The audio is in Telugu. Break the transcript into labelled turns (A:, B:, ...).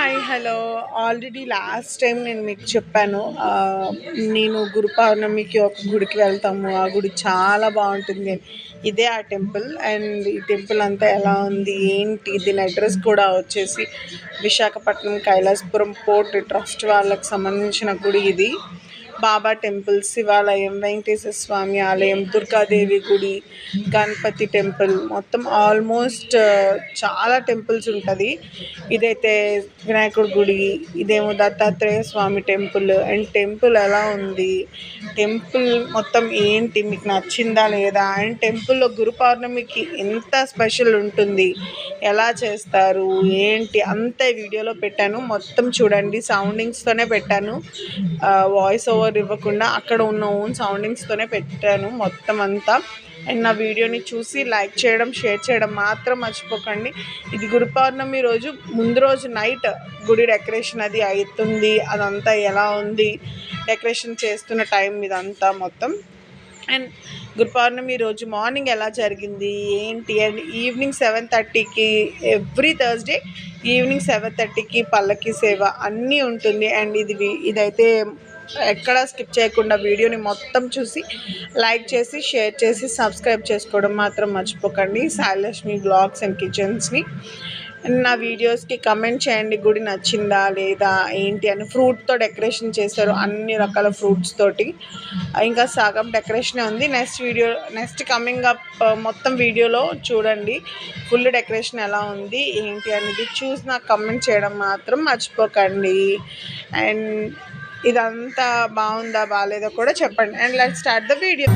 A: Hi hello already last time నేను మీకు చెప్పాను. నేను గురు పౌర్ణమికి ఒక గుడికి వెళ్తాము. ఆ గుడి చాలా బాగుంటుంది అని. ఇదే ఆ టెంపుల్. అండ్ ఈ టెంపుల్ అంతా ఎలా ఉంది ఏంటి, దీని అడ్రస్ కూడా వచ్చేసి విశాఖపట్నం కైలాసపురం పోర్ట్ ట్రస్ట్ వాళ్ళకి సంబంధించిన గుడి ఇది. బాబా టెంపుల్, శివాలయం, వెంకటేశ్వర స్వామి ఆలయం, దుర్గాదేవి గుడి, గణపతి టెంపుల్, మొత్తం ఆల్మోస్ట్ చాలా టెంపుల్స్ ఉంటుంది. ఇదైతే వినాయకుడి గుడి, ఇదేమో దత్తాత్రేయ స్వామి టెంపుల్. అండ్ టెంపుల్ ఎలా ఉంది, టెంపుల్ మొత్తం ఏంటి, మీకు నచ్చిందా లేదా, అండ్ టెంపుల్లో గురు పౌర్ణమికి ఎంత స్పెషల్ ఉంటుంది, ఎలా చేస్తారు ఏంటి అంతా వీడియోలో పెట్టాను. మొత్తం చూడండి. సౌండింగ్స్తోనే పెట్టాను, వాయిస్ ఓవర్ ఇవ్వకుండా అక్కడ ఉన్న ఓన్ సౌండింగ్స్తోనే పెట్టాను మొత్తం అంతా. అండ్ నా వీడియోని చూసి లైక్ చేయడం, షేర్ చేయడం మాత్రం మర్చిపోకండి. ఇది గురు పౌర్ణమి రోజు ముందు రోజు నైట్ గుడి డెకరేషన్ అది అవుతుంది. అదంతా ఎలా ఉంది, డెకరేషన్ చేస్తున్న టైం ఇదంతా మొత్తం. అండ్ గురు పౌర్ణమి రోజు మార్నింగ్ ఎలా జరిగింది ఏంటి, అండ్ ఈవినింగ్ 7:30కి ఎవ్రీ థర్స్డే ఈవినింగ్ 7:30కి పల్లకి సేవ అన్నీ ఉంటుంది. అండ్ ఇదైతే ఎక్కడ స్కిప్ చేయకుండా వీడియోని మొత్తం చూసి లైక్ చేసి షేర్ చేసి సబ్స్క్రైబ్ చేసుకోవడం మాత్రం మర్చిపోకండి. సాయిలక్ష్మి బ్లాగ్స్ అండ్ కిచెన్స్ని. నా వీడియోస్కి కమెంట్ చేయండి, గుడి నచ్చిందా లేదా ఏంటి అని. ఫ్రూట్తో డెకరేషన్ చేశారు, అన్ని రకాల ఫ్రూట్స్ తోటి. ఇంకా సగం డెకరేషనే ఉంది. నెక్స్ట్ కమింగ్ అప్ మొత్తం వీడియోలో చూడండి ఫుల్ డెకరేషన్ ఎలా ఉంది ఏంటి అనేది. చూసి నాకు కమెంట్ చేయడం మాత్రం మర్చిపోకండి. అండ్ ఇదంతా బాగుందా బాగాలేదో కూడా చెప్పండి. And let's start the video.